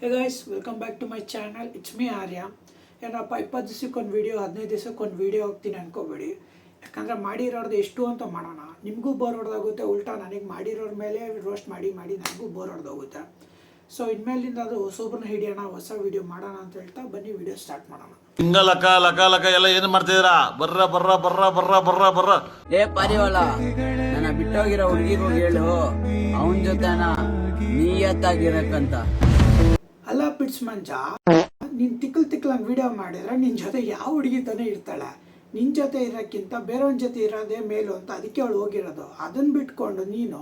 Hey guys, welcome back to my channel. It's me Arya. ಏನಪ್ಪ 20 ದಿವಸಕ್ಕೊಂದು video 15 ದಿವಸಕ್ಕೊಂದು video ಹೋಗ್ತೀನಿ ಅನ್ಕೋಬೇಡಿ. ಯಾಕಂದರೆ ಮಾಡಿರೋದು ಎಷ್ಟು ಅಂತ ಮಾಡೋಣ. ನಿಮಗೂ ಬೋರ್ ಹೊಡೆದೋಗುತ್ತೆ, ಉಲ್ಟಾ ನನಗೆ ಮಾಡಿರೋರ ಮೇಲೆ ರೋಸ್ಟ್ ಮಾಡಿ ನನಗೂ ಬೋರ್ ಹೊಡೆದೋಗುತ್ತೆ. ಸೊ ಇನ್ಮೇಲಿಂದ ಅದು ಹೊಸೊಬ್ಬರನ್ನ ಹಿಡಿಯೋಣ, ಹೊಸ ವಿಡಿಯೋ ಮಾಡೋಣ ಅಂತ ಹೇಳ್ತಾ ಬನ್ನಿ ವಿಡಿಯೋ ಸ್ಟಾರ್ಟ್ ಮಾಡೋಣ. ಹಿಂಗ ಲಕ ಲಕ ಲಕ ಎಲ್ಲ ಏನು ಮಾಡ್ತಿದ್ದೀರಾ? ಬರ್ರ ಬರ್ರ ಬರ್ರ ಬರ್ರ ಬರ್ರ ಬರ್ರ ಏ ಪಾರಿವಾಳ, ನನ್ನ ಬಿಟ್ಟೋಗಿರೋ ಹುಡುಗಿಗೂ ಹೇಳು ಅವನ ಜೊತೆನ ನೀಯತ್ತಾಗಿರಕ್ಕಂತ. ಅಲ್ಲ ಪಿಟ್ಸ್ ಮಂಜ, ನೀನು ತಿಕ್ಕಲ್ ವಿಡಿಯೋ ಮಾಡಿದ್ರೆ ನಿನ್ನ ಜೊತೆ ಯಾವ ಹುಡುಗಿ ತಾನೇ ಇರ್ತಾಳೆ? ನಿನ್ನ ಜೊತೆ ಇರೋಕ್ಕಿಂತ ಬೇರೆಯವ್ನ ಜೊತೆ ಇರೋದೇ ಮೇಲು ಅಂತ ಅದಕ್ಕೆ ಅವಳು ಹೋಗಿರೋದು. ಅದನ್ನು ಬಿಟ್ಕೊಂಡು ನೀನು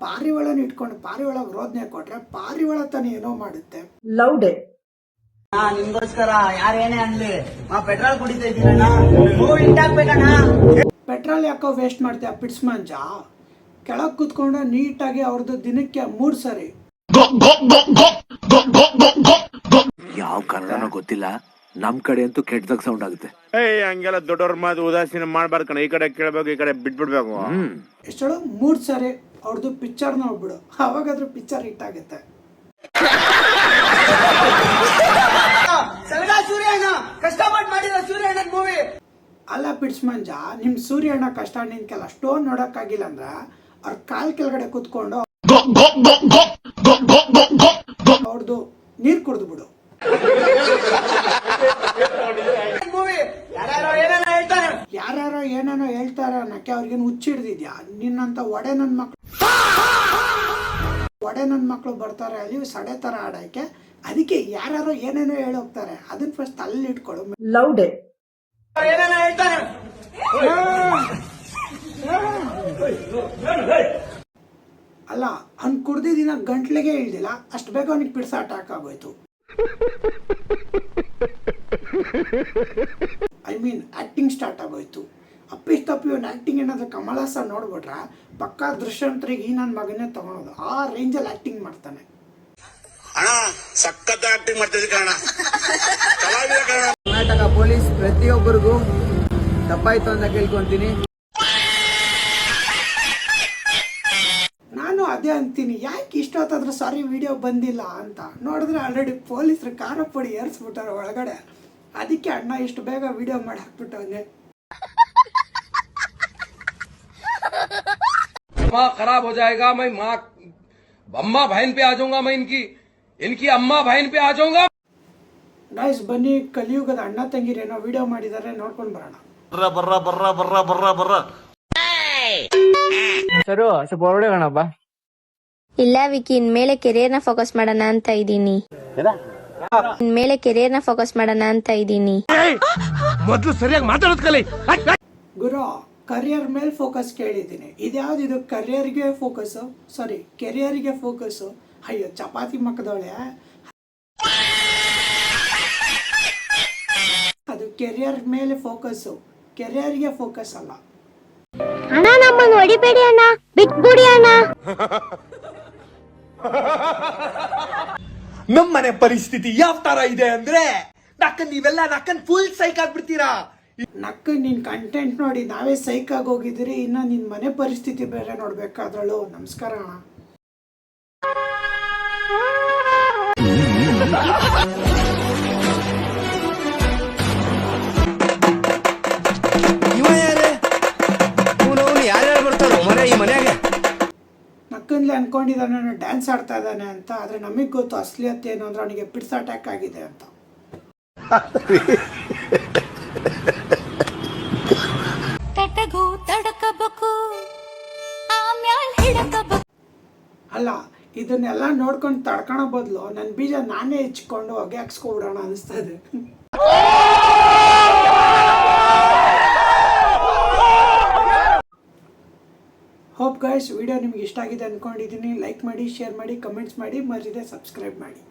ಪಾರಿವಾಳನ ಇಟ್ಕೊಂಡು ಪಾರಿವಾಳ ರೋದನೆ ಕೊಟ್ರೆ ಪಾರಿವಾಳ ತಾನೇ ಏನೋ ಮಾಡುತ್ತೆ. ಲೌಡೆ ನಿಮ್ಗೋಸ್ಕರ ಯಾರೇನೇ ಅನ್ಲಿ ಪೆಟ್ರೋಲ್ ಕುಡಿತಾ ಇದ್ದೀರಣ್ಣ, ಪೆಟ್ರೋಲ್ ಯಾಕೋ ವೇಸ್ಟ್ ಮಾಡ್ತೀಯ ಪಿಟ್ಸ್ ಮಂಜ? ಕೆಳಗೆ ಕೂತ್ಕೊಂಡು ನೀಟಾಗಿ ಅವ್ರದ್ದು ದಿನಕ್ಕೆ 3 ಸರಿ. ಯಾವ ಕನ್ನಡನೋ ಗೊತ್ತಿಲ್ಲ, ನಮ್ ಕಡೆ ಅಂತೂ ಕೆಟ್ಟದಾಗ ಸೌಂಡ್ ಆಗುತ್ತೆ. ಹಂಗೆಲ್ಲ ದೊಡ್ಡವ್ರ ಮಾತು ಉದಾಸೀನ ಮಾಡ್ಬಾರ್ದು ಕಣ. ಈ ಕಡೆ ಕೇಳ್ಬೇಕು, ಈ ಕಡೆ ಬಿಟ್ಬಿಡ್ಬೇಕು. ಎಷ್ಟೋ 3 ಸರಿ ಅವ್ರದ್ದು ಪಿಕ್ಚರ್ ನೋಡ್ಬಿಡು, ಅವಾಗಾದ್ರೂ ಪಿಕ್ಚರ್ ಹಿಟ್ ಆಗುತ್ತೆ. ಅಲ್ಲ ಪಿಟ್ಸ್ ಮಂಜ, ನಿಮ್ ಸೂರ್ಯಣ್ಣ ಕಷ್ಟ ನಿನ್ಕೆಲ್ಲ ಅಷ್ಟೊಂದು ನೋಡಕ್ಕಾಗಿಲ್ಲ ಅಂದ್ರ ಅವ್ರ ಕಾಲ್ ಕೆಳಗಡೆ ಕೂತ್ಕೊಂಡು ಅವ್ರದ್ದು ನೀರ್ ಕುಡ್ದು ಬಿಡು. ಯಾರ್ಯಾರೋ ಏನೇನೋ ಹೇಳ್ತಾರ ಅನ್ನಕ್ಕೆ ಅವ್ರಿಗೇನು ಹುಚ್ಚಿಡ್ದಿದ್ಯಾ? ನಿನ್ನಂತ ಒಡೆ ನನ್ ಮಕ್ಳು ಬರ್ತಾರೆ ಅಲ್ಲಿ ಸಡೆ ತರ ಆಡಕ್ಕೆ. ಅದಕ್ಕೆ ಯಾರ್ಯಾರೋ ಏನೇನೋ ಹೇಳೋಗ್ತಾರೆ, ಅದನ್ನ ಫಸ್ಟ್ ಅಲ್ಲಿ ಇಟ್ಕೊಳು. ಲೌಡೆ ಅಲ್ಲ, ಅವ್ನ್ ಕುಡ್ದಿದಿನ ಗಂಟ್ಲಿಗೆ ಇಳ್ದಿಲ್ಲ, ಅಷ್ಟು ಬೇಗ ಅವನಿಗೆ ಪಿಡ್ಸ ಅಟ್ಯಾಕ್ ಆಗೋಯ್ತು. ಆಕ್ಟಿಂಗ್ ಸ್ಟಾರ್ಟ್ ಆಗೋಯ್ತು. ತಪ್ಪಿ ಒಂದು ಆಕ್ಟಿಂಗ್ ಏನಾದ್ರು ಕಮಲ್ ಹಾಸನ್ ನೋಡ್ಬಿಟ್ರ ಪಕ್ಕಾ ದೃಶ್ಯಂತ್ರಿಗೆ ಈ ನನ್ನ ಮಗನೇ ತಗೊಳೋದು. ಆ ರೇಂಜಲ್ಲಿ ಆಕ್ಟಿಂಗ್ ಮಾಡ್ತಾನೆ. ಕರ್ನಾಟಕ ಪೊಲೀಸ್ ಪ್ರತಿಯೊಬ್ಬರಿಗೂ ತಪ್ಪಾಯ್ತು ಅಂತ ಕೇಳ್ಕೊಂತೀನಿ. ನಾನು ಅದೇ ಅಂತೀನಿ, ಯಾಕೆ ಇಷ್ಟೊತ್ತಾದ್ರೂ ಸಾರಿ ವಿಡಿಯೋ ಬಂದಿಲ್ಲ ಅಂತ. ನೋಡಿದ್ರೆ ಆಲ್ರೆಡಿ ಪೊಲೀಸರು ಖಾರ ಪುಡಿ ಏರ್ಸ್ಬಿಟ್ಟಾರ ಒಳಗಡೆ. ಅದಕ್ಕೆ ಅಣ್ಣ ಇಷ್ಟು ಬೇಗ ವಿಡಿಯೋ ಮಾಡಿ ಹಾಕ್ಬಿಟ್ಟವನೆ. खराब हो जाएगा, मैं माँ अम्मा बहन पे आ जाऊंगा, मैं इनकी अम्मा बहन पे आ जाऊंगा. ಗೈಸ್ ಬನ್ನಿ, ಕಲಿಯುಗದ ಅಣ್ಣ ತಂಗಿರೇನೋ ವಿಡಿಯೋ ಮಾಡಿದ್ದಾರೆ, ನೋಡ್ಕೊಂಡು ಬರೋಣ. ಬರ್ರ ಬರ್ರ ಬರ್ರ ಬರ್ರ ಬರ್ರ ಬರ್ರ ಸರು ಸ್ವಲ್ಪ ಹೊರಡೆ ಕಣಪ್ಪ. ಇಲ್ಲ ವಿಕಿ, ಇನ್ಮೇಲೆ ಕೆರಿಯರ್ನ ಫೋಕಸ್ ಮಾಡೋಣ ಅಂತ ಇದ್ದೀನಿ. ಮೊದಲು ಸರಿಯಾಗಿ ಮಾತಾಡೋದ್ ಕಲಿ. ಗುರು, ಕರಿಯರ್ ಮೇಲೆ ಫೋಕಸ್ ಕೇಳಿದ್ದೀನಿ. ಇದ್ಯಾವ್ದು ಇದು ಕರಿಯರ್ಗೆ ಫೋಕಸ್? ಸಾರಿ, ಕೆರಿಯರ್ಗೆ ಫೋಕಸ್. ಅಯ್ಯೋ ಚಪಾತಿ ಮಕ್ಕದವಳೆ, ಅದು ಕೆರಿಯರ್ ಮೇಲೆ ಫೋಕಸ್, ಕೆರಿಯರ್ಗೆ ಫೋಕಸ್ ಅಲ್ಲ. ಅಣ್ಣ ನಮ್ಮನ್ನು ಹೊಡಿಬೇಡಿ ಅಣ್ಣ, ಬಿಟ್ಬಿಡಿ ಅಣ್ಣ. ನಮ್ಮನೆ ಪರಿಸ್ಥಿತಿ ಯಾವ ತರ ಇದೆ ಅಂದ್ರೆ ನೀವೆಲ್ಲ ನಕ್ಕನ್ ಫುಲ್ ಸೈಕ್ ಆಗ್ಬಿಡ್ತೀರಾ. ನಕ್ಕ ನಿನ್ ಕಂಟೆಂಟ್ ನೋಡಿ ನಾವೇ ಸೈಕ್ ಆಗಿ ಹೋಗಿದ್ದೀರಿ, ಇನ್ನ ನಿನ್ ಮನೆ ಪರಿಸ್ಥಿತಿ ಬೇರೆ ನೋಡ್ಬೇಕಾದ್ರಳು. ನಮಸ್ಕಾರ ಅಣ್ಣ. ನಕ್ಕನ್ಲೆ ಅನ್ಕೊಂಡಿದ್ದಾನೆ ಡ್ಯಾನ್ಸ್ ಆಡ್ತಾ ಇದ್ದಾನೆ ಅಂತ. ಆದ್ರೆ ನಮಗ್ ಗೊತ್ತು ಅಸಲಿಯತ್ ಏನು ಅಂದ್ರೆ ಅವನಿಗೆ ಪಿಡ್ಸ್ ಅಟ್ಯಾಕ್ ಆಗಿದೆ ಅಂತ. ಅಲ್ಲ, ಇದನ್ನೆಲ್ಲ ನೋಡ್ಕೊಂಡು ತಡ್ಕೊಳೋ ಬದಲು ನನ್ನ ಬೀಜ ನಾನೇ ಹೆಚ್ಕೊಂಡು ಹೊಗೆ ಹಾಕ್ಸ್ಕೊಬಿಡೋಣ ಅನಿಸ್ತಾ ಇದೆ. ಹೋಪ್ ಗೈಸ್ ವಿಡಿಯೋ ನಿಮ್ಗೆ ಇಷ್ಟ ಆಗಿದೆ ಅಂದ್ಕೊಂಡಿದ್ದೀನಿ. ಲೈಕ್ ಮಾಡಿ, ಶೇರ್ ಮಾಡಿ, ಕಮೆಂಟ್ಸ್ ಮಾಡಿ, ಮರಿದೆ ಸಬ್ಸ್ಕ್ರೈಬ್ ಮಾಡಿ.